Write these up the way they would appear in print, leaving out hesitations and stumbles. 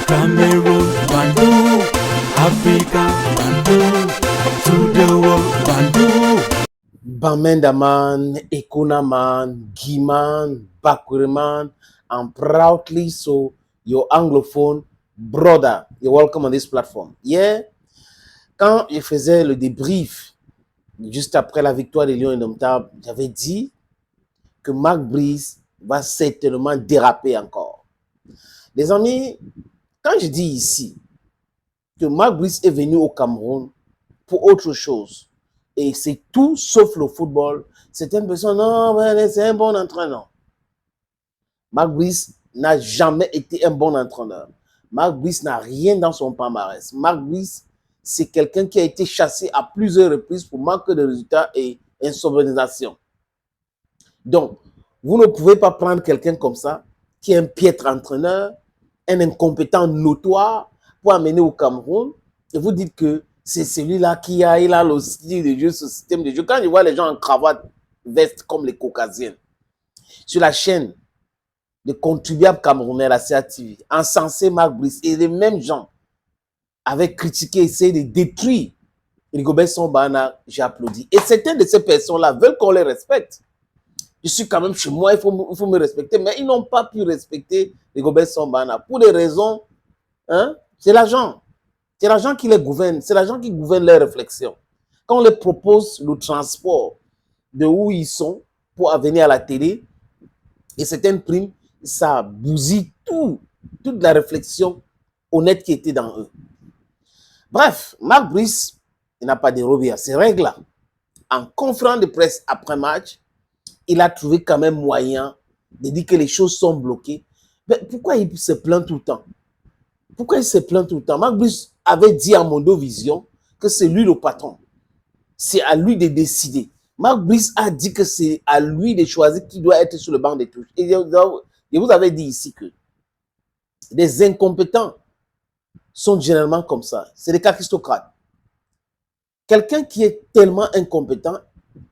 Cameroon, Bandung, Africa, Bandung, to the world, Bandung. Bamendaman, Ekunaman, Giman, Bakuriman, and proudly so your Anglophone brother. You're welcome on this platform. Hier, quand je faisais le débrief juste après la victoire des Lions Indomptables, j'avais dit que Mark Brice va certainement déraper encore. Les amis, quand je dis ici que Mark Brice est venu au Cameroun pour autre chose, et c'est tout sauf le football, certaines personnes, non, c'est un bon entraîneur. Mark Brice n'a jamais été un bon entraîneur. Mark Brice n'a rien dans son palmarès. Mark Brice, c'est quelqu'un qui a été chassé à plusieurs reprises pour manque de résultats et insubordination. Donc, vous ne pouvez pas prendre quelqu'un comme ça, qui est un piètre entraîneur, un incompétent notoire, pour amener au Cameroun, et vous dites que c'est celui-là il a le style de jeu, ce système de jeu. Quand je vois les gens en cravate, veste comme les caucasiens, sur la chaîne de contribuables camerounais, la CATV, encensé Mark Brice, et les mêmes gens avaient critiqué, essayé de détruire Rigobert Song-Bahana, j'ai applaudi. Et certaines de ces personnes-là veulent qu'on les respecte. Je suis quand même chez moi, il faut me respecter, mais ils n'ont pas pu respecter Rigobert Song-Bahana pour des raisons, hein, c'est l'argent. C'est l'argent qui les gouverne, c'est l'argent qui gouverne leurs réflexions. Quand on les propose le transport de où ils sont pour venir à la télé, et certaines primes, ça bousille toute la réflexion honnête qui était dans eux. Bref, Mark Brice, il n'a pas dérobé à ces règles-là. En conférence de presse après match, il a trouvé quand même moyen de dire que les choses sont bloquées. Mais pourquoi il se plaint tout le temps? Pourquoi il se plaint tout le temps? Mark Brice avait dit à Mondo Vision que c'est lui le patron. C'est à lui de décider. Mark Brice a dit que c'est à lui de choisir qui doit être sur le banc des touches. Et je vous avais dit ici que les incompétents sont généralement comme ça. C'est des cacistocrates. Quelqu'un qui est tellement incompétent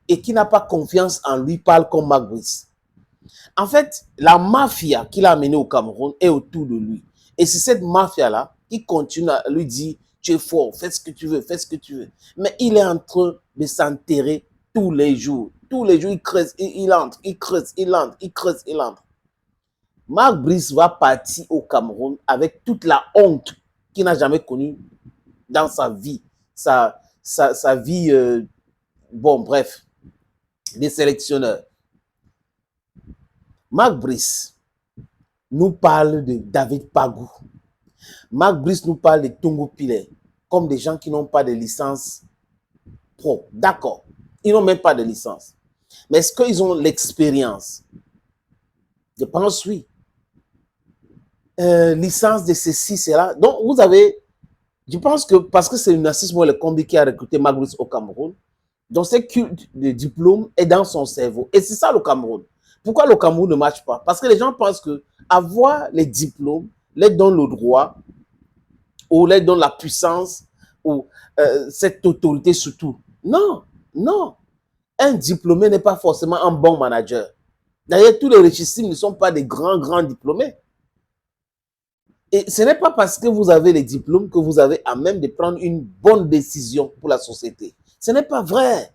et qui n'a pas confiance en lui parle comme Mark Brice. En fait, la mafia qu'il a amenée au Cameroun est autour de lui. Et c'est cette mafia-là qui continue à lui dire « Tu es fort, fais ce que tu veux, fais ce que tu veux. » Mais il est en train de s'enterrer tous les jours. Tous les jours, il creuse, il entre, il creuse, il entre, il creuse, il entre. Mark Brice va partir au Cameroun avec toute la honte qu'il n'a jamais connue dans sa vie. Sa vie, bon, bref, des sélectionneurs. Mark Brice nous parle de David Pagou. Mark Brice nous parle de Tongo Pilet comme des gens qui n'ont pas de licence pro. D'accord, ils n'ont même pas de licence. Mais est-ce qu'ils ont l'expérience? Je pense oui. Licence de ceci, cela. Donc, vous avez, je pense que parce que c'est le Narcisse Moelle Kombi qui a recruté Mark Brice au Cameroun, donc ce culte de diplôme est dans son cerveau. Et c'est ça le Cameroun. Pourquoi le Cameroun ne marche pas? Parce que les gens pensent que avoir les diplômes les donne le droit ou les donne la puissance ou cette autorité surtout. Non, non. Un diplômé n'est pas forcément un bon manager. D'ailleurs, tous les richissimes ne sont pas des grands diplômés. Et ce n'est pas parce que vous avez les diplômes que vous avez à même de prendre une bonne décision pour la société. Ce n'est pas vrai.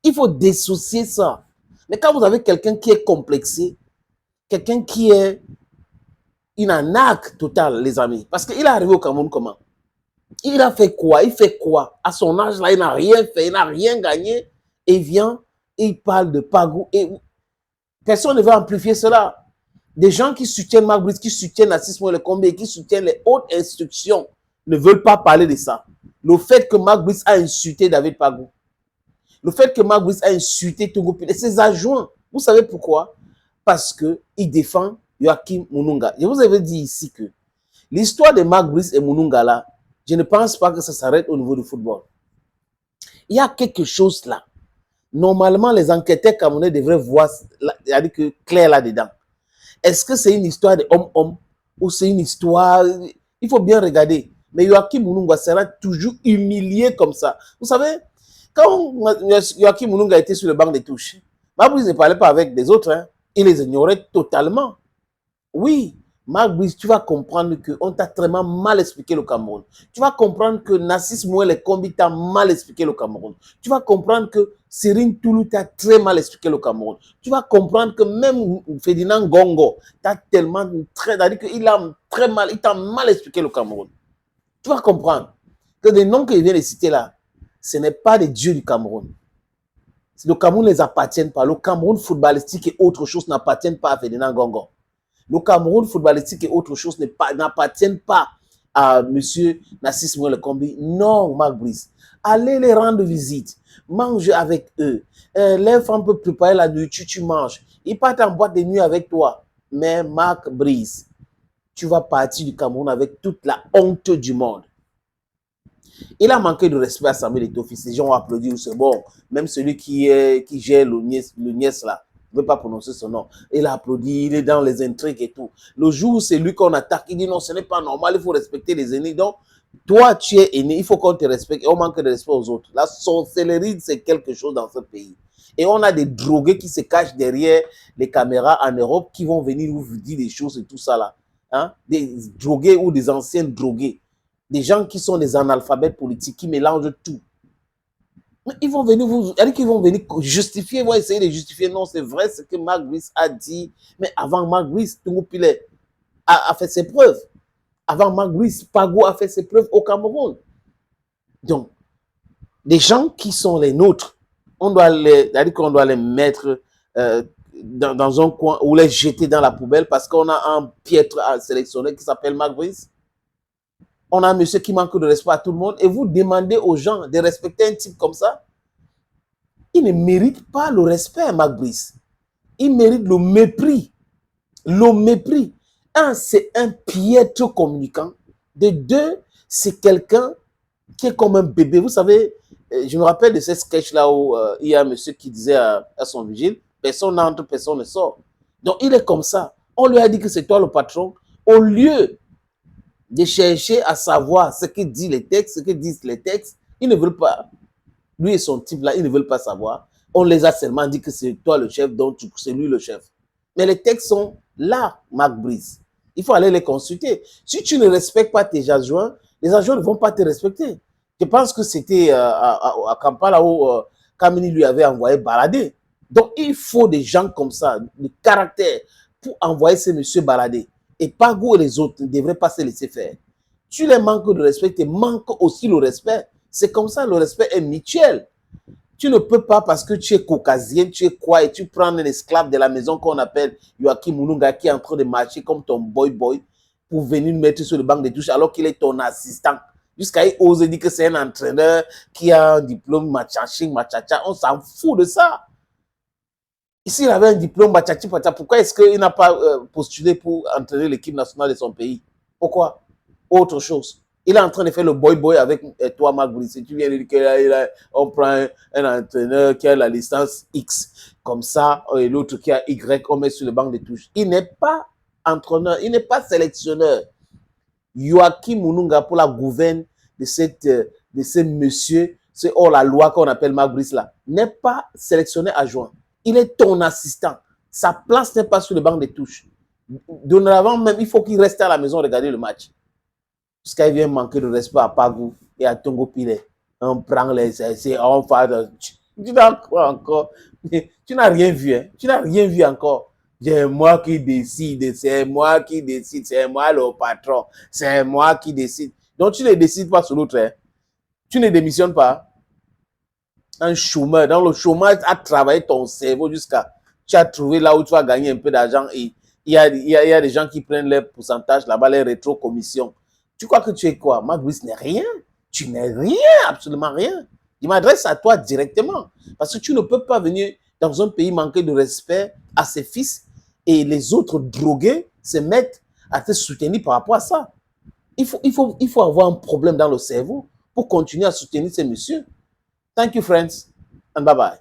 Il faut dissocier ça. Mais quand vous avez quelqu'un qui est complexé, quelqu'un qui est une arnaque totale, les amis, parce qu'il est arrivé au Cameroun comment? Il a fait quoi? Il fait quoi? À son âge là, il n'a rien fait, il n'a rien gagné. Et il vient, il parle de Pagou. Et personne ne veut amplifier cela. Des gens qui soutiennent Mark Brice, qui soutiennent Narcisse Moelle Kombi, qui soutiennent les hautes instructions ne veulent pas parler de ça. Le fait que Mark Brice a insulté David Pagou, le fait que Mark Brice a insulté Tongo Pilet, ses adjoints, vous savez pourquoi? Parce qu'il défend Joachim Mununga. Je vous avais dit ici que l'histoire de Mark Brice et Mununga là, je ne pense pas que ça s'arrête au niveau du football. Il y a quelque chose là. Normalement, les enquêteurs camerounais devraient voir, c'est-à-dire que clair là-dedans. Est-ce que c'est une histoire de homme-homme ou c'est une histoire... Il faut bien regarder. Mais Joachim Mununga sera toujours humilié comme ça. Vous savez, quand Joachim Mununga était sur le banc des touches, Mark Brice ne parlait pas avec des autres. Hein. Il les ignorait totalement. Oui, Marc Brice, tu vas comprendre qu'on t'a très mal expliqué le Cameroun. Tu vas comprendre que Nassis Mouel Kombi t'a mal expliqué le Cameroun. Tu vas comprendre que Serine Toulou t'a très mal expliqué le Cameroun. Tu vas comprendre que même Ferdinand Gongo t'a tellement très, il t'a mal expliqué le Cameroun. Tu vas comprendre que les noms qu'il vient de citer là, ce n'est pas des dieux du Cameroun. Le Cameroun ne les appartient pas. Le Cameroun footballistique et autre chose n'appartiennent pas à Ferdinand Gongo. Le Cameroun footballistique et autre chose n'appartiennent pas à M. Nassis Mouel Kombi. Non, Marc Brice. Allez les rendre visite. Mange avec eux. Les femmes peuvent préparer la nourriture, tu manges. Ils partent en boîte de nuit avec toi. Mais Marc Brice, tu vas partir du Cameroun avec toute la honte du monde. Il a manqué de respect à Samuel Eto'o. Les gens ont applaudi, c'est bon. Même celui qui gère le Niès là, je ne veux pas prononcer son nom. Il a applaudi, il est dans les intrigues et tout. Le jour où c'est lui qu'on attaque, il dit non, ce n'est pas normal, il faut respecter les aînés. Donc, toi, tu es aîné, il faut qu'on te respecte et on manque de respect aux autres. La sorcellerie, c'est quelque chose dans ce pays. Et on a des drogués qui se cachent derrière les caméras en Europe qui vont venir vous dire des choses et tout ça là. Hein? Des drogués ou des anciens drogués. Des gens qui sont des analphabètes politiques, qui mélangent tout. Mais ils vont venir justifier, ils vont essayer de justifier. Non, c'est vrai ce que Marc Brice a dit. Mais avant Marc Brice, Tungo Pilet a fait ses preuves. Avant Marc Brice, Pago a fait ses preuves au Cameroun. Donc, des gens qui sont les nôtres, on doit les mettre dans un coin ou les jeter dans la poubelle parce qu'on a un piètre sélectionné qui s'appelle Marc Brice. On a un monsieur qui manque de respect à tout le monde et vous demandez aux gens de respecter un type comme ça. Il ne mérite pas le respect, Marc Brice. Il mérite le mépris. Le mépris. Un, c'est un piètre communicant. De deux, c'est quelqu'un qui est comme un bébé. Vous savez, je me rappelle de ces sketchs-là où il y a un monsieur qui disait à son vigile, personne n'entre, personne ne sort. Donc, il est comme ça. On lui a dit que c'est toi le patron. Au lieu de chercher à savoir ce que disent les textes, ils ne veulent pas. Lui et son type là, ils ne veulent pas savoir. On les a seulement dit que c'est toi le chef, donc c'est lui le chef. Mais les textes sont là, Marc Brice. Il faut aller les consulter. Si tu ne respectes pas tes adjoints, les adjoints ne vont pas te respecter. Je pense que c'était à Kampala où Kamini lui avait envoyé balader. Donc il faut des gens comme ça, de caractère, pour envoyer ces messieurs balader. Et Pago et les autres ne devraient pas se laisser faire. Tu les manques de respect, tu manques aussi le respect. C'est comme ça, le respect est mutuel. Tu ne peux pas, parce que tu es caucasien, tu es quoi, et tu prends un esclave de la maison qu'on appelle Joachim Mulunga qui est en train de marcher comme ton boy pour venir mettre sur le banc de touche alors qu'il est ton assistant. Jusqu'à oser dire que c'est un entraîneur qui a un diplôme machaching, machacha. On s'en fout de ça. S'il avait un diplôme, pourquoi est-ce qu'il n'a pas postulé pour entraîner l'équipe nationale de son pays? Pourquoi? Autre chose. Il est en train de faire le boy avec toi, Marc Brice. Tu viens de dire qu'on prend un entraîneur qui a la licence X, comme ça, et l'autre qui a Y, on met sur le banc de touche. Il n'est pas entraîneur, il n'est pas sélectionneur. Joachim Mulunga, pour la gouverne de ce monsieur, c'est hors la loi qu'on appelle Marc Brice là, n'est pas sélectionné adjoint. Il est ton assistant. Sa place n'est pas sur le banc de touche. Dorénavant même, il faut qu'il reste à la maison regarder le match. Jusqu'à il vient manquer de respect à Pago et à Tungo Pilet. On prend les essais, on fait... Tu n'as quoi encore? Tu n'as rien vu, hein? Tu n'as rien vu encore. C'est moi qui décide, c'est moi qui décide, c'est moi le patron, c'est moi qui décide. Donc tu ne décides pas sur l'autre, hein? Tu ne démissionnes pas. Un chômeur, dans le chômage, a travaillé ton cerveau jusqu'à... Tu as trouvé là où tu vas gagner un peu d'argent et il y a des gens qui prennent leur pourcentage là-bas, les rétro-commissions. Tu crois que tu es quoi? Marc Brice n'est rien. Tu n'es rien, absolument rien. Il m'adresse à toi directement. Parce que tu ne peux pas venir dans un pays manquer de respect à ses fils et les autres drogués se mettent à te soutenir par rapport à ça. Il faut avoir un problème dans le cerveau pour continuer à soutenir ces messieurs. Thank you, friends, and bye-bye.